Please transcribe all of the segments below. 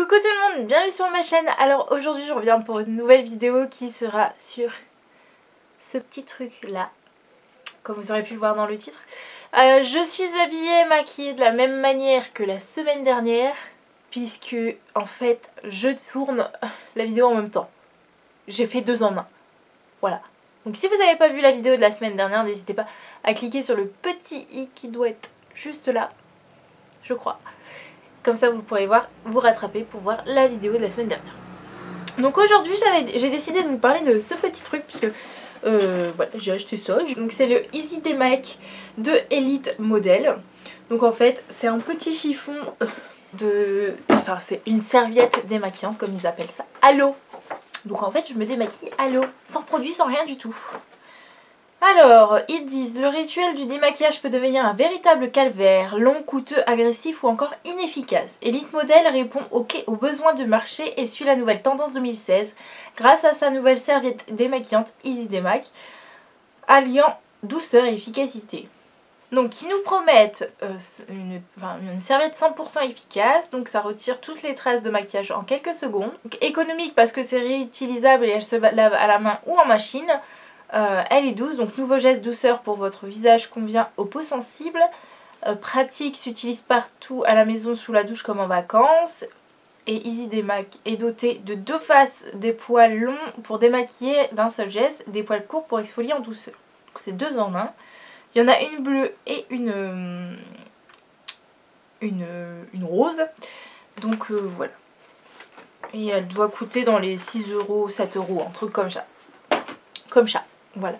Coucou tout le monde, bienvenue sur ma chaîne. Alors aujourd'hui je reviens pour une nouvelle vidéo qui sera sur ce petit truc là, comme vous aurez pu le voir dans le titre. Je suis habillée et maquillée de la même manière que la semaine dernière, puisque en fait je tourne la vidéo en même temps. J'ai fait 2 en 1, voilà. Donc si vous n'avez pas vu la vidéo de la semaine dernière, n'hésitez pas à cliquer sur le petit i qui doit être juste là, je crois. Comme ça vous pourrez vous rattraper pour voir la vidéo de la semaine dernière. Donc aujourd'hui j'ai décidé de vous parler de ce petit truc puisque voilà, j'ai acheté ça. Donc c'est le Easy Démaque de Elite Model. Donc en fait c'est un petit chiffon enfin c'est une serviette démaquillante comme ils appellent ça, à l'eau. Donc en fait je me démaquille à l'eau, sans produit, sans rien du tout. Alors, ils disent, le rituel du démaquillage peut devenir un véritable calvaire, long, coûteux, agressif ou encore inefficace. Elite Model répond aux besoins du marché et suit la nouvelle tendance 2016 grâce à sa nouvelle serviette démaquillante Easy Démaque, alliant douceur et efficacité. Donc, ils nous promettent une serviette 100% efficace, donc ça retire toutes les traces de maquillage en quelques secondes. Donc, économique parce que c'est réutilisable et elle se lave à la main ou en machine. Elle est douce, donc nouveau geste douceur pour votre visage convient aux peaux sensibles. Pratique, s'utilise partout à la maison, sous la douche comme en vacances. Et Easy Démaque est doté de 2 faces, des poils longs pour démaquiller d'un seul geste, des poils courts pour exfolier en douceur. Donc c'est 2 en 1. Il y en a une bleue et une rose. Donc voilà. Et elle doit coûter dans les 6 €, 7 €, un truc comme ça. Comme ça. Voilà,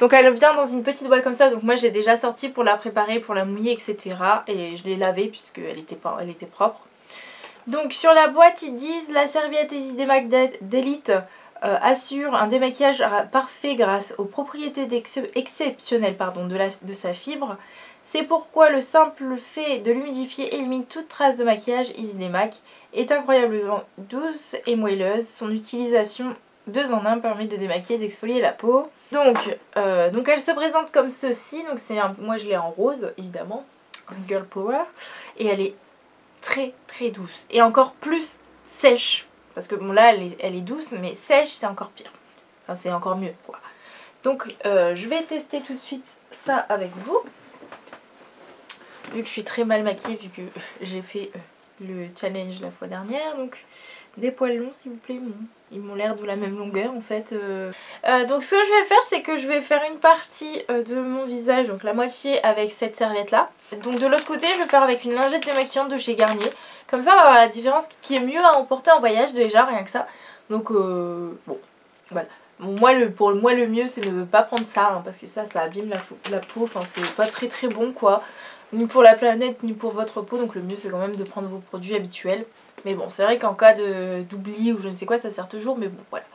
donc elle vient dans une petite boîte comme ça, donc moi j'ai déjà sorti pour la préparer, pour la mouiller, etc. Et je l'ai lavée puisqu'elle était propre. Donc sur la boîte ils disent la serviette Easy Démaque d'Elite assure un démaquillage parfait grâce aux propriétés exceptionnelles de sa fibre. C'est pourquoi le simple fait de l'humidifier élimine toute trace de maquillage. Easy Démaque est incroyablement douce et moelleuse. Son utilisation 2 en 1 permet de démaquiller et d'exfolier la peau. Donc elle se présente comme ceci. Donc moi je l'ai en rose évidemment, Girl Power, et elle est très très douce et encore plus sèche parce que bon là elle est douce mais sèche c'est encore pire. Enfin c'est encore mieux quoi. Donc je vais tester tout de suite ça avec vous. Vu que je suis très mal maquillée vu que j'ai fait le challenge la fois dernière, donc des poils longs s'il vous plaît, ils m'ont l'air de la même longueur en fait. Donc ce que je vais faire c'est que je vais faire une partie de mon visage, donc la moitié avec cette serviette là. Donc de l'autre côté je vais faire avec une lingette démaquillante de chez Garnier. Comme ça on va avoir la différence qui est mieux à emporter en voyage déjà, rien que ça. Donc bon voilà. Pour moi le mieux c'est de ne pas prendre ça hein, parce que ça abîme la peau, enfin c'est pas très très bon quoi. Ni pour la planète ni pour votre peau, donc le mieux c'est quand même de prendre vos produits habituels. Mais bon, c'est vrai qu'en cas d'oubli ou je ne sais quoi, ça sert toujours, mais bon, voilà.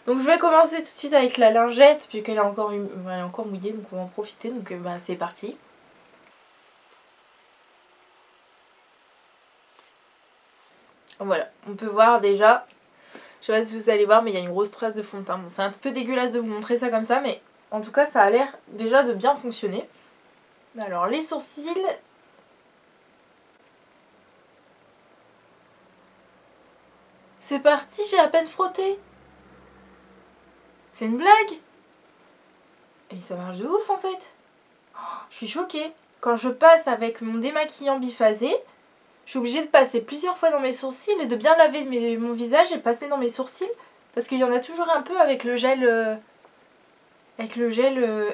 Donc je vais commencer tout de suite avec la lingette, puisqu'elle est encore mouillée, donc on va en profiter, donc c'est parti. Voilà, on peut voir déjà, je sais pas si vous allez voir, mais il y a une grosse trace de fond de teint. Bon, c'est un peu dégueulasse de vous montrer ça comme ça, mais en tout cas ça a l'air déjà de bien fonctionner. Alors les sourcils... C'est parti, j'ai à peine frotté. C'est une blague. Mais ça marche de ouf en fait. Oh, je suis choquée. Quand je passe avec mon démaquillant biphasé, je suis obligée de passer plusieurs fois dans mes sourcils et de bien laver mon visage et passer dans mes sourcils. Parce qu'il y en a toujours un peu avec le gel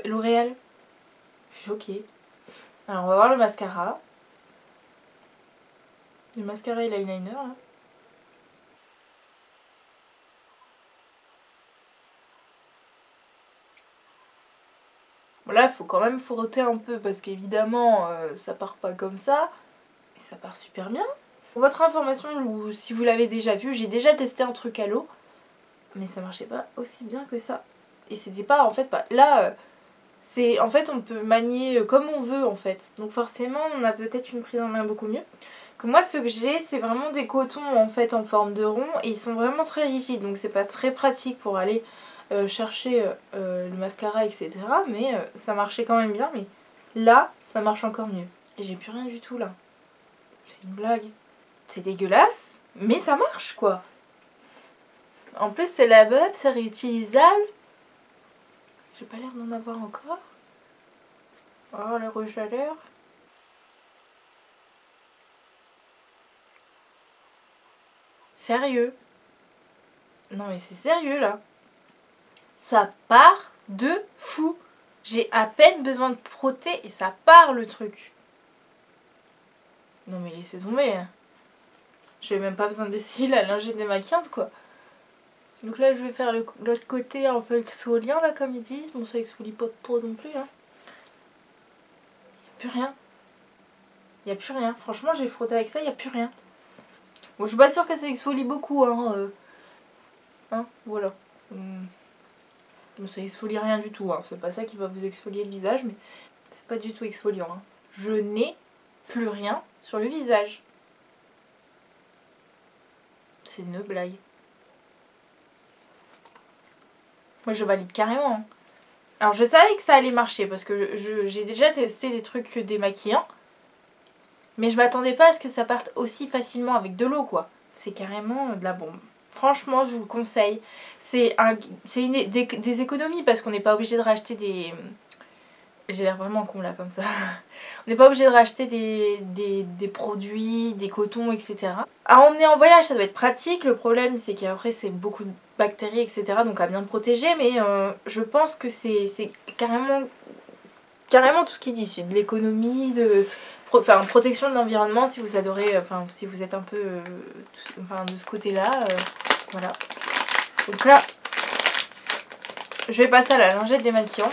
L'Oréal. Je suis choquée. Alors on va voir le mascara. Le mascara et l'eyeliner là. Bon là il faut quand même frotter un peu parce qu'évidemment ça part pas comme ça. Et ça part super bien. Pour votre information, ou si vous l'avez déjà vu, j'ai déjà testé un truc à l'eau. Mais ça marchait pas aussi bien que ça. Et c'était pas en fait pas... Là c'est en fait on peut manier comme on veut en fait. Donc forcément on a peut-être une prise en main beaucoup mieux. Que moi ce que j'ai c'est vraiment des cotons en fait en forme de rond. Et ils sont vraiment très rigides. Donc c'est pas très pratique pour aller... chercher le mascara etc, mais ça marchait quand même bien, mais là ça marche encore mieux et j'ai plus rien du tout là, c'est une blague, c'est dégueulasse, Mais ça marche quoi. En plus c'est lavable, c'est réutilisable. J'ai pas l'air d'en avoir encore. Oh le rouge à lèvres. Sérieux. Non mais c'est sérieux là. Ça part de fou. J'ai à peine besoin de frotter et ça part le truc. Non mais laissez tomber. J'ai même pas besoin d'essayer la lingette démaquillante quoi. Donc là je vais faire l'autre côté un peu exfoliant là comme ils disent. Bon ça exfolie pas trop non plus hein. Y'a plus rien. Y'a plus rien. Franchement j'ai frotté avec ça, y'a plus rien. Bon je suis pas sûre que ça exfolie beaucoup hein. Voilà. Bon, ça exfolie rien du tout hein. C'est pas ça qui va vous exfolier le visage mais c'est pas du tout exfoliant hein. Je n'ai plus rien sur le visage. C'est une blague. Moi je valide carrément. Hein. Alors je savais que ça allait marcher parce que j'ai déjà testé des trucs démaquillants. Mais je m'attendais pas à ce que ça parte aussi facilement avec de l'eau quoi. C'est carrément de la bombe. Franchement je vous le conseille. C'est des économies parce qu'on n'est pas obligé de racheter des... J'ai l'air vraiment con là comme ça. On n'est pas obligé de racheter des produits, des cotons, etc. À emmener en voyage ça doit être pratique. Le problème c'est qu'après c'est beaucoup de bactéries, etc. Donc à bien protéger. Mais je pense que c'est carrément tout ce qu'ils disent. C'est de l'économie, protection de l'environnement si vous adorez, si vous êtes un peu de ce côté-là. Voilà. Donc là, je vais passer à la lingette démaquillante.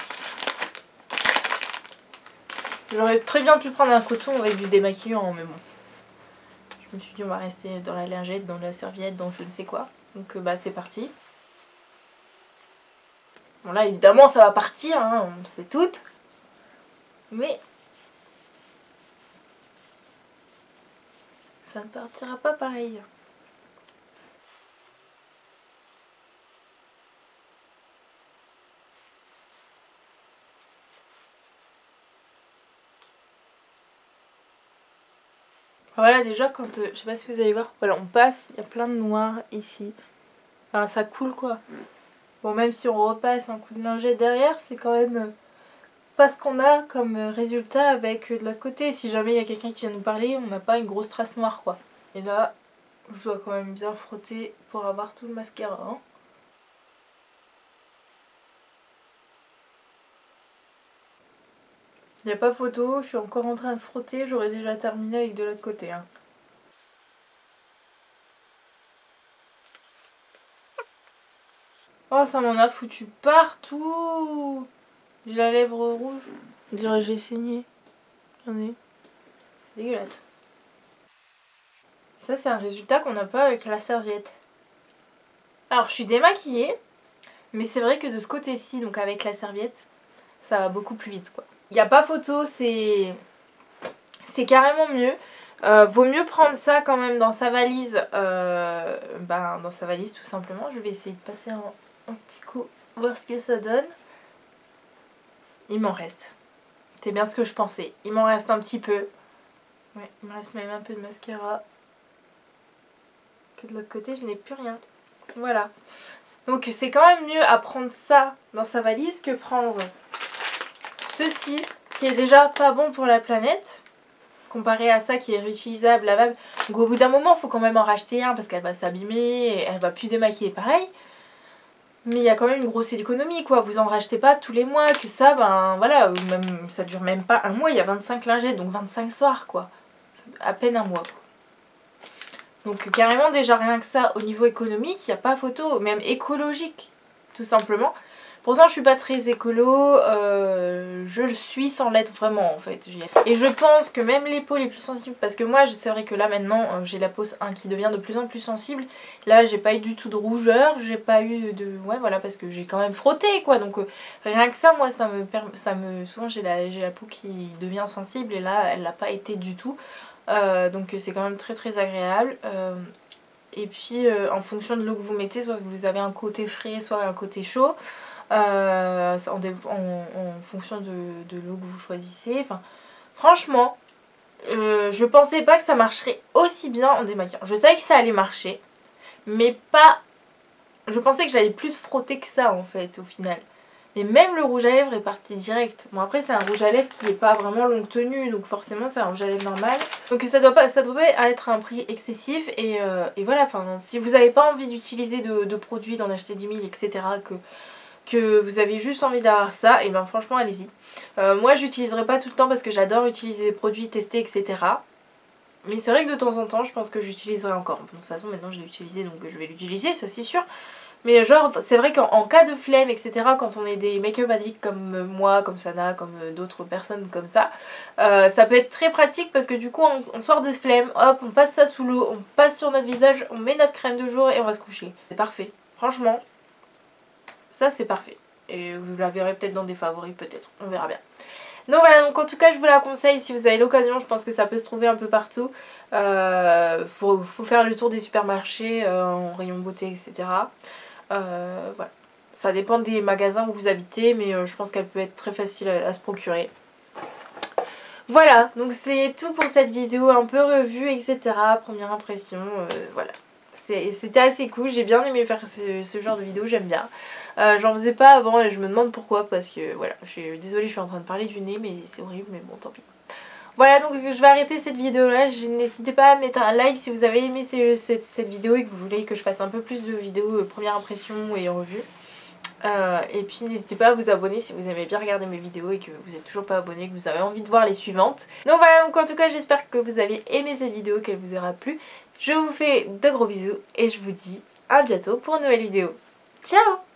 J'aurais très bien pu prendre un coton avec du démaquillant, mais bon. Je me suis dit on va rester dans la lingette, dans la serviette, dans je ne sais quoi. Donc bah c'est parti. Bon là évidemment ça va partir, hein, on le sait toutes. Mais ça ne partira pas pareil. Voilà déjà quand, je sais pas si vous allez voir, voilà on passe, il y a plein de noir ici. Enfin ça coule quoi. Bon même si on repasse un coup de lingette derrière, c'est quand même pas ce qu'on a comme résultat avec de l'autre côté. Si jamais il y a quelqu'un qui vient nous parler, on n'a pas une grosse trace noire quoi. Et là, je dois quand même bien frotter pour avoir tout le mascara. Hein. Il n'y a pas photo, je suis encore en train de frotter, j'aurais déjà terminé avec de l'autre côté. Hein. Oh, ça m'en a foutu partout. J'ai la lèvre rouge. On dirait que j'ai saigné. Regardez. C'est dégueulasse. Ça, c'est un résultat qu'on n'a pas avec la serviette. Alors, je suis démaquillée. Mais c'est vrai que de ce côté-ci, donc avec la serviette, ça va beaucoup plus vite, quoi. Il n'y a pas photo, c'est carrément mieux. Vaut mieux prendre ça quand même dans sa valise. Dans sa valise, tout simplement. Je vais essayer de passer un petit coup, voir ce que ça donne. Il m'en reste. C'est bien ce que je pensais. Il m'en reste un petit peu. Ouais, il me reste même un peu de mascara. Que de l'autre côté, je n'ai plus rien. Voilà. Donc c'est quand même mieux à prendre ça dans sa valise que prendre ceci, qui est déjà pas bon pour la planète. Comparé à ça qui est réutilisable, lavable. Donc au bout d'un moment, il faut quand même en racheter un parce qu'elle va s'abîmer, elle va plus démaquiller pareil. Mais il y a quand même une grosse économie quoi, vous en rachetez pas tous les mois, que ça, ben voilà, même, ça dure même pas un mois, il y a 25 lingettes, donc 25 soirs quoi. À peine un mois quoi. Donc carrément déjà rien que ça, au niveau économique, il n'y a pas photo, même écologique, tout simplement. Pourtant je suis pas très écolo, je le suis sans l'être vraiment en fait. Et je pense que même les peaux les plus sensibles, parce que moi c'est vrai que là maintenant j'ai la peau qui devient de plus en plus sensible. Là j'ai pas eu du tout de rougeur, j'ai pas eu de... Ouais voilà parce que j'ai quand même frotté quoi. Donc rien que ça moi souvent j'ai la peau qui devient sensible et là elle l'a pas été du tout. Donc c'est quand même très très agréable. Et puis en fonction de l'eau que vous mettez, soit vous avez un côté frais, soit un côté chaud. En fonction de l'eau que vous choisissez. Enfin, franchement, Je pensais pas que ça marcherait aussi bien en démaquillant. Je savais que ça allait marcher, mais pas... Je pensais que j'allais plus frotter que ça en fait au final. Mais même le rouge à lèvres est parti direct. Bon après c'est un rouge à lèvres qui n'est pas vraiment longue tenue, donc forcément c'est un rouge à lèvres normal. Donc ça doit pas être un prix excessif et voilà, enfin si vous n'avez pas envie d'utiliser de produits, d'en acheter 10 000 etc. que vous avez juste envie d'avoir ça, et ben franchement allez-y. Moi j'utiliserai pas tout le temps parce que j'adore utiliser des produits testés etc. Mais c'est vrai que de temps en temps je pense que j'utiliserai encore. De toute façon maintenant je l'ai utilisé donc je vais l'utiliser, ça c'est sûr. Mais genre c'est vrai qu'en cas de flemme etc, quand on est des make-up addicts comme moi, comme Sana, comme d'autres personnes comme ça peut être très pratique parce que du coup en soir de flemme, hop on passe ça sous l'eau, on passe sur notre visage, on met notre crème de jour et on va se coucher. C'est parfait, franchement ça c'est parfait. Et vous la verrez peut-être dans des favoris, peut-être, on verra bien. Donc voilà, donc en tout cas je vous la conseille si vous avez l'occasion, je pense que ça peut se trouver un peu partout. Faut faire le tour des supermarchés en rayon beauté etc. Voilà. Ça dépend des magasins où vous habitez, mais je pense qu'elle peut être très facile à se procurer. Voilà, donc c'est tout pour cette vidéo un peu revue etc. Première impression, voilà. C'était assez cool, j'ai bien aimé faire ce genre de vidéo, j'aime bien. J'en faisais pas avant et je me demande pourquoi parce que voilà, désolée je suis en train de parler du nez mais c'est horrible mais bon tant pis. Voilà donc je vais arrêter cette vidéo là, n'hésitez pas à mettre un like si vous avez aimé cette vidéo et que vous voulez que je fasse un peu plus de vidéos première impression et revue. Et puis n'hésitez pas à vous abonner si vous aimez bien regarder mes vidéos et que vous n'êtes toujours pas abonné, que vous avez envie de voir les suivantes. Donc voilà, donc en tout cas j'espère que vous avez aimé cette vidéo, qu'elle vous aura plu. Je vous fais de gros bisous et je vous dis à bientôt pour une nouvelle vidéo. Ciao!